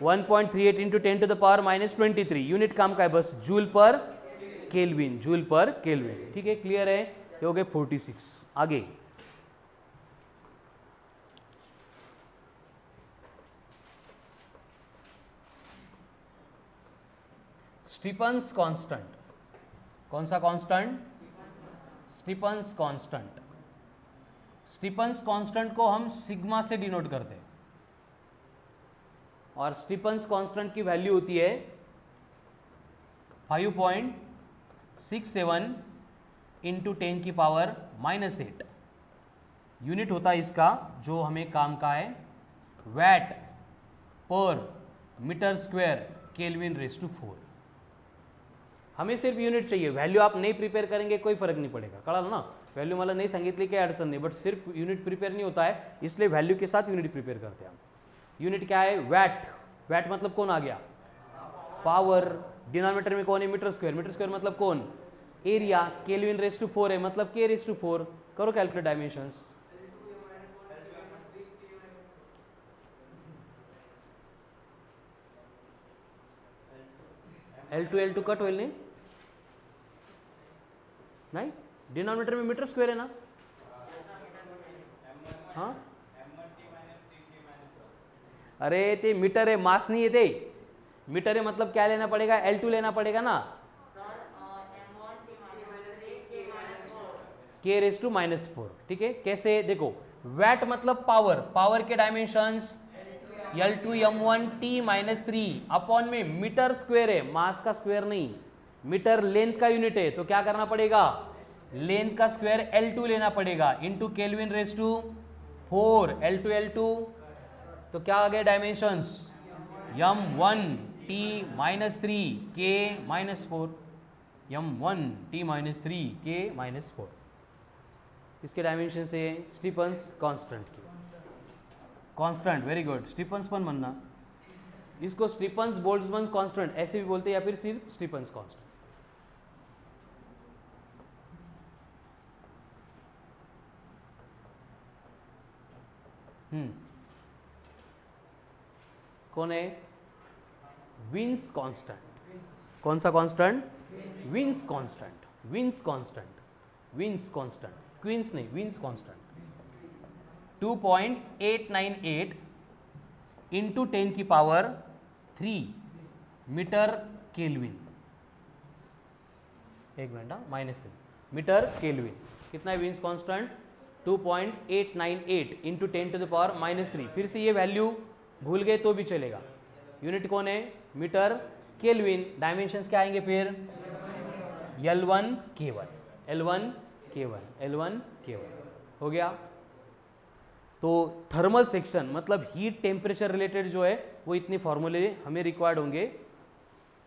1.38 इंटू 10⁻⁻23, यूनिट काम का है बस जूल पर केल्विन, जूल पर केल्विन। ठीक है, क्लियर है, ये हो गए 46। आगे स्टीफन्स कांस्टेंट। कौन सा constant? Stefan's constant. Stefan's constant को हम सिग्मा से डिनोट करते हैं और स्टीफन्स कांस्टेंट की वैल्यू होती है 5.67 इंटू 10 की पावर -8। यूनिट होता है इसका जो हमें काम का है वैट पर metre square kelvin raise to 4। हमें सिर्फ यूनिट चाहिए, वैल्यू आप नहीं प्रिपेयर करेंगे कोई फरक नहीं पडेगा, कळालं ना? व्हॅल्यू मला नाही सांगितली काही अडचण नाही, बट सिर्फ यूनिट प्रिपेयर नहीं होता है, इसलिए वैल्यू के साथ यूनिट प्रिपेयर करते हैं हम। यूनिट क्या है? वैट। वैट मतलब कौन आ गया? पावर। डिनोमिनेटर में कौन है? Metre square. मीटर स्क्वायर मतलब कौन? एरिया। केल्विन रेज टू 4 है मतलब के रेज टू 4। करो कैलकुलेट डायमेंशंस। L2 कट होईल नहीं? डिनोमिनेटर में मीटर स्क्वायर है ना? हाँ, अरे ते मीटर है, मास नहीं है ते। मीटर है मतलब क्या लेना पड़ेगा? L2 लेना पड़ेगा ना? के रेज टू -4। ठीक है, कैसे? देखो, वैट मतलब पावर। पावर के dimensions L2 m1 T-3 upon में मीटर स्क्वायर है, मास का स्क्वायर नहीं। मीटर लेंथ का यूनिट है, तो क्या करना पड़ेगा? लेंथ का स्क्वायर L2 लेना पड़ेगा into kelvin raise to 4। L2 तो क्या आ गए dimensions? m1 T-3 K -4। m1 T-3 K -4 इसके डायमेंशन से स्टीफन्स कांस्टेंट की। Constant, very good. स्टीफन्स पण म्हणना, इसको स्टीफन्स बोल्ट्जमैन कांस्टेंट ऐसे भी बोलते हैं या फिर सिर्फ स्टीफन्स कांस्टेंट। कौन है? Wien's constant. कौन सा constant? Wien's constant. Wien's constant. Wien's constant, queens नहीं, विन्स कांस्टेंट 2.898 इंटू 10 की पावर 3 मीटर केल्विन। एक मिनट, -3 मीटर केल्विन। कितना है Wien's constant? 2.898 into 10 to the power -3। फिर से ये वैल्यू भूल गए तो भी चलेगा। यूनिट कौन है? Metre kelvin. डायमेंशंस क्या आएंगे फिर? L1 K1 L1 K1 L1 K1 हो गया। तो थर्मल सेक्शन मतलब हीट टेम्परेचर रिलेटेड जो है वो इतने फॉर्मूले हमें रिक्वायर्ड होंगे।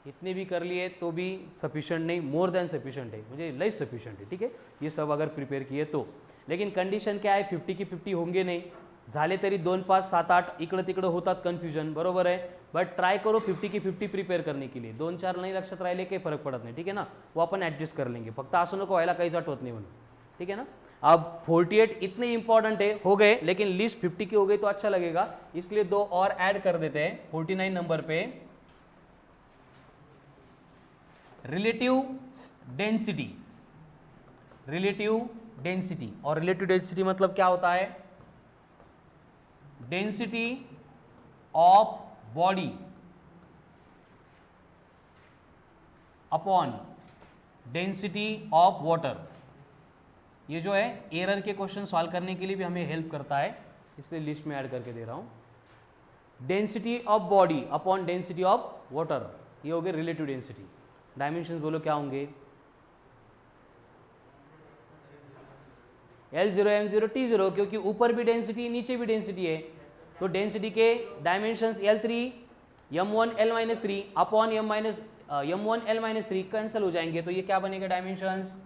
इतने भी कर लिए तो भी सफिशिएंट नहीं, मोर देन सफिशिएंट है, मुझे लेस सफिशिएंट है। ठीक है, ये सब अगर प्रिपेयर किए तो। लेकिन कंडिशन क्या है? 50 की 50 होंगे नहीं, झाले तरी 2 5 7 8 इकडं तिकडं होतात कन्फ्युजन, बरोबर आहे। बट ट्राय करो 50 की 50 प्रिपेयर करने के लिए। 2 4 नहीं लक्षात राहिले काही फरक पडत नाही, ठीक है ना? वो अपन ॲडजस्ट कर लेंगे, फक्त असं नको व्हायला काहीच आठवत नाही म्हणून, ठीक है ना? अब 48 इतने इंपॉर्टेंट है, हो गए, लेकिन लिस्ट 50 की हो गई तो अच्छा लगेगा, इसलिए 2 और ऐड कर देते हैं 49 नंबर पे। Relative density. रिलेटिव डेंसिटी, और रिलेटिव डेंसिटी मतलब क्या होता है? Density of body upon density of water. ये जो है एरर के क्वेश्चन सॉल्व करने के लिए भी हमें हेल्प करता है, इसलिए लिस्ट में ऐड करके दे रहा हूं। Density of body upon density of water, ये हो गए रिलेटिव डेंसिटी। डायमेंशंस बोलो क्या होंगे? L0 M0 T0, क्योंकि ऊपर भी डेंसिटी नीचे भी डेंसिटी है, तो डेंसिटी के dimensions L3 M1 L-3 upon M1 L-3 cancel हो जाएंगे, तो ये क्या बनेगा? डायमेंशंस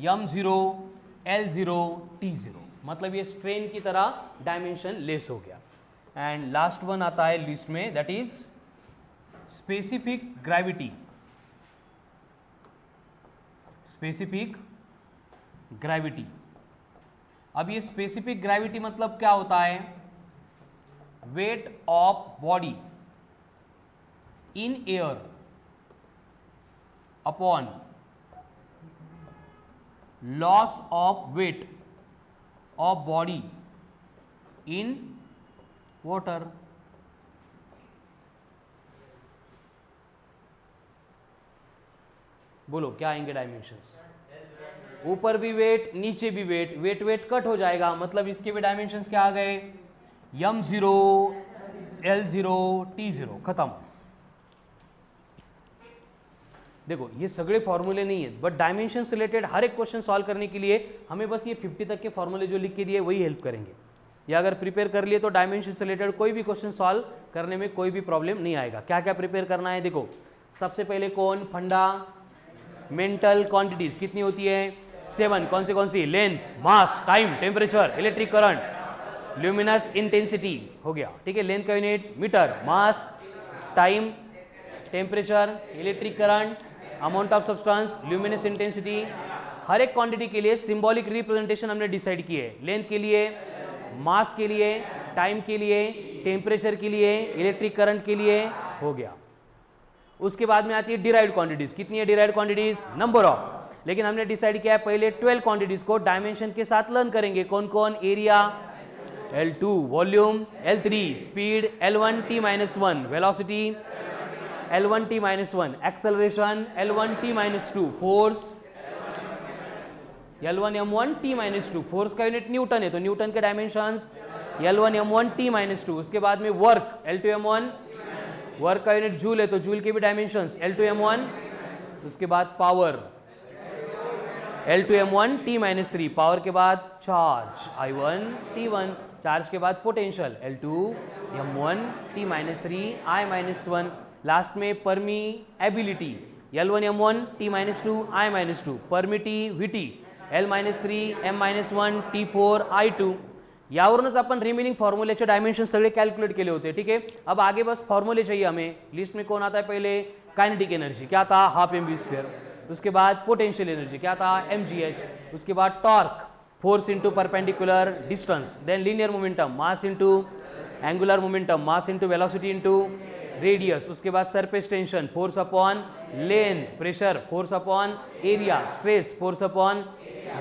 M0 L0 T0, मतलब ये स्ट्रेन की तरह डायमेंशन लेस हो गया। एंड लास्ट वन आता है लिस्ट में, that is specific gravity. Specific gravity, अब ये स्पेसिफिक ग्रेविटी मतलब क्या होता है? Wait of body in air upon loss of weight of body in water. बोलो क्या आएंगे डायमेंशंस? ऊपर भी वेट, नीचे भी वेट, वेट वेट कट हो जाएगा, मतलब इसके भी डायमेंशंस क्या आ गए? m0, l0, t0, खत्म। देखो ये सगळे फॉर्मूले नहीं है, बट डायमेंशन से रिलेटेड हर एक क्वेश्चन सॉल्व करने के लिए हमें बस ये 50 तक के फॉर्मूले जो लिख के दिए वही हेल्प करेंगे। या अगर प्रिपेयर कर लिए तो डायमेंशन से रिलेटेड कोई भी क्वेश्चन सॉल्व करने में कोई भी प्रॉब्लम नहीं आएगा। क्या क्या प्रिपेयर करना है? देखो सबसे पहले कौन? फंडामेंटल क्वांटिटीज कितनी होती है? 7। कौन सी? Length, mass, time, temperature, electric current, luminous intensity हो गया, ठीक है। लेंथ का unit metre, mass, time, temperature, electric current, amount of substance, luminous intensity. हर एक क्वांटिटी के लिए सिंबॉलिक रिप्रेजेंटेशन हमने डिसाइड किए। लेंथ के लिए, मास के लिए, टाइम के लिए, टेम्परेचर के लिए, इलेक्ट्रिक करंट के लिए, हो गया। उसके बाद में आती है डिराइव्ड क्वांटिटीज। कितनी है डिराइव्ड क्वांटिटीज? Number of. लेकिन हमने डिसाइड किया है पहले 12 क्वांटिटीज को डायमेंशन के साथ लर्न करेंगे। कौन कौन? Area, L2 volume, L3 speed, L1 t-1 velocity, L1 t-1 acceleration, L1 t-2 force, L1 m1 t-2। Force का यूनिट न्यूटन है तो न्यूटन के डायमेंशंस L1 m1 t-2। उसके बाद में वर्क, L2 m1, वर्क का यूनिट जूल है तो जूल के भी डायमेंशंस L2 m1। उसके बाद power, L2 m1 t-3। Power के बाद चार्ज, I1 t1। चार्ज के बाद potential, L2 m1 t-3 I-1। Last में परमीएबिलिटी, L1 m1 t-2 I-2। Permittivity, L-3 m-1 t4 I2। यावरूनच आपण रिमेनिंग फॉर्म्युलेचे डायमेंशन सगळे कॅल्क्युलेट केले होते, ठीक है। अब आगे बस फॉर्मूले चाहिए हमें। लिस्ट में कौन आता है? पहले काइनेटिक एनर्जी, क्या था? Half mv²। उसके बाद पोटेंशियल एनर्जी, क्या था? mgh। उसके बाद torque, force into perpendicular distance. Then linear momentum, mass into angular momentum, mass into velocity into radius. उसके बाद surface tension, force upon length, pressure, force upon area, stress, force upon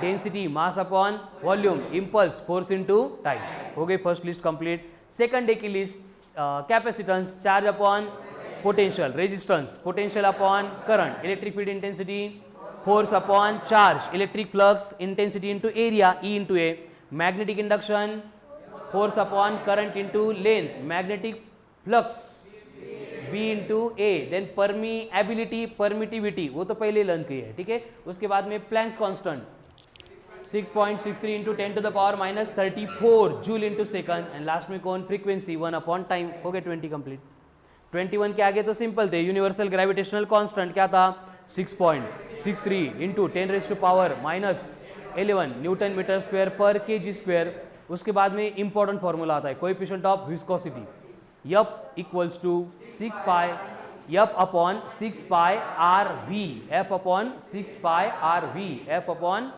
density, mass upon volume, impulse, force into time. हो गई first list complete. Second day की list, capacitance, charge upon potential, resistance, potential upon current, electric field intensity, force upon charge, electric flux intensity into area, E into A, magnetic induction, force upon current into length, magnetic flux, B into A. Then permeability, permittivity, वो तो पहले learn की है, ठीक है। उसके बाद में planks constant 6.63 into 10⁻⁻34 joule into second. And last में कौन? Frequency 1 upon time. हो गए 20 कंप्लीट। 21 के आगे तो सिंपल थे। यूनिवर्सल ग्रेविटेशनल कांस्टेंट क्या था? 6.63 इंटू 10⁻⁻11 न्यूटन मीटर स्क्वायर पर kg²। उसके बाद में इंपॉर्टेंट फॉर्मूला आता है, coefficient of viscosity, F equals to 6 pi F upon 6 pi RV, F upon 6 pi RV, F upon,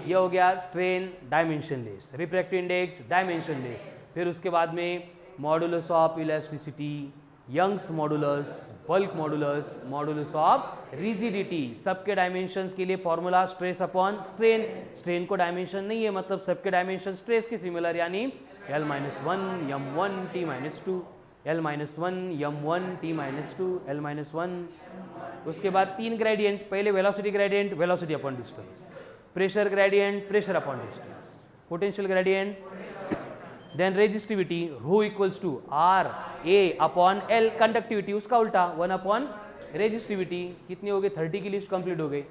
ये हो गया strain dimensionless, refractive index dimensionless. फिर उसके बाद में modulus of elasticity, Young's modulus, bulk modulus, modulus of rigidity. सबके dimensions के लिए formula stress upon strain. Strain को डायमेंशन नहीं है, मतलब सबके डायमेंशन स्ट्रेस के सिमिलर, यानी L-1 m1 t-2, L-1 m1 t-2, L-1। उसके बाद 3 ग्रेडियंट, पहले velocity gradient, velocity upon distance, pressure gradient, pressure upon distance, potential gradient, then resistivity, rho equals to R A upon L, conductivity उसका उल्टा 1 upon resistivity. कितनी हो गई? 30 की list complete हो गई।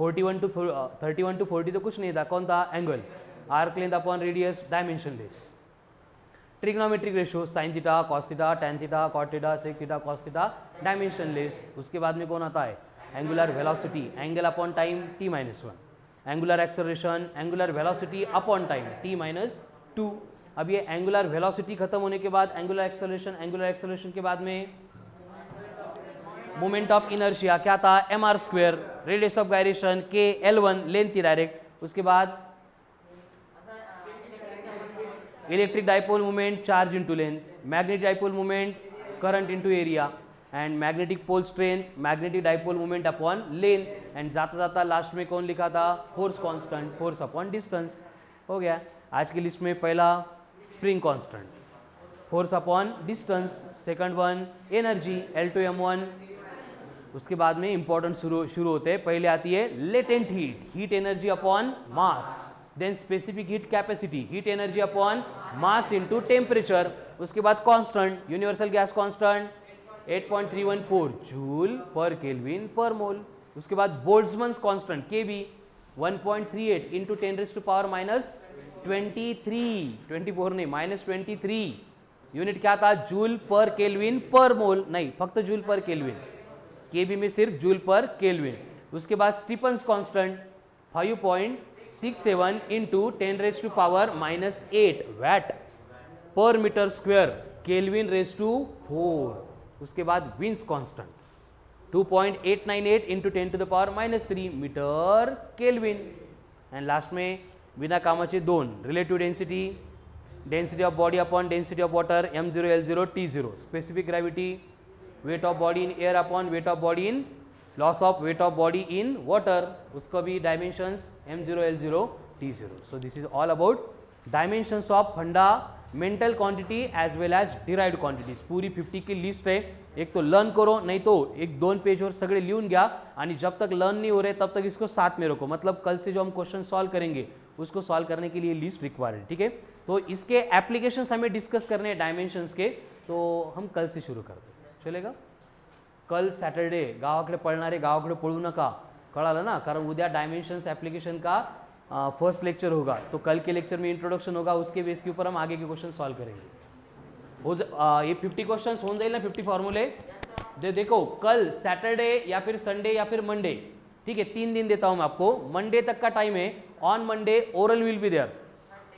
31 टू 40 तो कुछ नहीं था, कौन था? Angle, arc length upon radius, dimensionless. Trigonometric ratio, sine theta, cos theta, tan theta, cot theta, sec theta, cos theta, dimensionless. उसके बाद में कौन आता है? Angular velocity, angle upon time t-1, angular acceleration, angular velocity upon time t-2। अब ये angular velocity खत्म होने के बाद एंगुलर एक्सेलरेशन के बाद में मोमेंट ऑफ इनर्शिया क्या था? mr², radius of gyration k, L1 length थी डायरेक्ट। उसके बाद electric dipole moment, charge into length, magnetic dipole moment, current into area, and magnetic pole strength, magnetic dipole moment upon length. And जाता जाता last में कौन लिखा था? Force constant, force upon distance. हो गया। आज की लिस्ट में पहला spring constant, force upon distance. Second one energy, L2 m1 उसके बाद में इंपॉर्टेंट शुरू होते हैं। पहले आती है latent heat energy upon mass, then specific heat capacity, heat energy upon mass into temperature, उसके बाद constant, universal gas constant 8.314 joule पर केल्विन पर मोल, उसके बाद बोल्ट्जमैन कांस्टेंट केबी 1.38 इंटू 10⁻23, 24 नहीं -23 यूनिट क्या था, जूल पर केल्विन पर मोल, नहीं फक्त जूल पर केल्विन, केबी में सिर्फ जूल पर केल्विन। उसके बाद स्टीफन्स कांस्टेंट 5.67 इंटू 10⁻⁻8 वैट पर metre square kelvin raise to 4। उसके बाद Wien's constant 2.898 into 10⁻³ metre kelvin. And last में बिना कामाचे दोन, relative density, density of body upon density of water m0 l0 t0, specific gravity, weight of body in air upon weight of body in loss of weight of body in water, उसका भी dimensions m0 l0 t0। So this is all about dimensions of fundamental quantity as well as derived quantities. पूरी 50 की list है, एक तो learn करो, नहीं तो एक 2 पेजवर सगळे लिहून घ्या, आणि जब तक लर्न नहीं हो रहे तब तक इसको साथ में रखो। मतलब कल से जो हम क्वेश्चन सॉल्व करेंगे उसको सॉल्व करने के लिए लिस्ट रिक्वायर्ड है, ठीक है। तो इसके एप्लीकेशंस हमें डिस्कस करने हैं डायमेंशंस के, तो हम कल से शुरू करते हैं, चलेगा। कल सॅटरडे, गावाकडे पळणारे गावाकडे पळू नका, कळालं ना, कारण उद्या डायमेंशंस एप्लीकेशन का फर्स्ट लेक्चर होगा, तो कल के लेक्चर में इंट्रोडक्शन होगा, उसके बेस के ऊपर हम आगे के क्वेश्चन सॉल्व करेंगे। ये 50 क्वेश्चन हो जाएगा ना, 50 फॉर्मूले। देखो कल सैटरडे या फिर संडे या फिर मंडे, ठीक है, 3 दिन देता हूं मैं आपको, मंडे तक का टाइम है। On Monday oral will be there,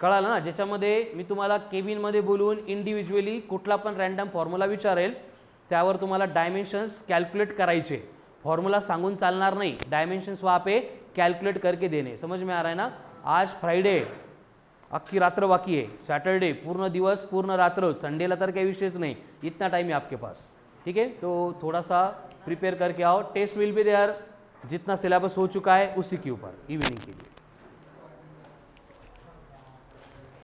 कळालं ना, ज्याच्यामध्ये मी तुम्हाला केबिनमध्ये बोलून इंडिव्हिज्युअली कुठला पण रॅन्डम फॉर्म्युला विचारेल, त्यावर तुम्हाला डायमेंशंस कैलकुलेट करायचे, फॉर्मूला सांगून चालणार नहीं, डायमेंशंस वहाँ पे कैलकुलेट करके देने। समझ में आ रहा है ना। आज फ्राइडे अख्खी रात्र बाकी है, सैटरडे पूर्ण दिवस पूर्ण रात्र, संडेला तर काही विषयच नहीं, इतना टाइम है आपके पास, ठीक है। तो थोड़ा सा प्रिपेयर करके आओ, टेस्ट विल बी देयर, जितना सिलेबस हो चुका है उसी के ऊपर इवनिंग के लिए।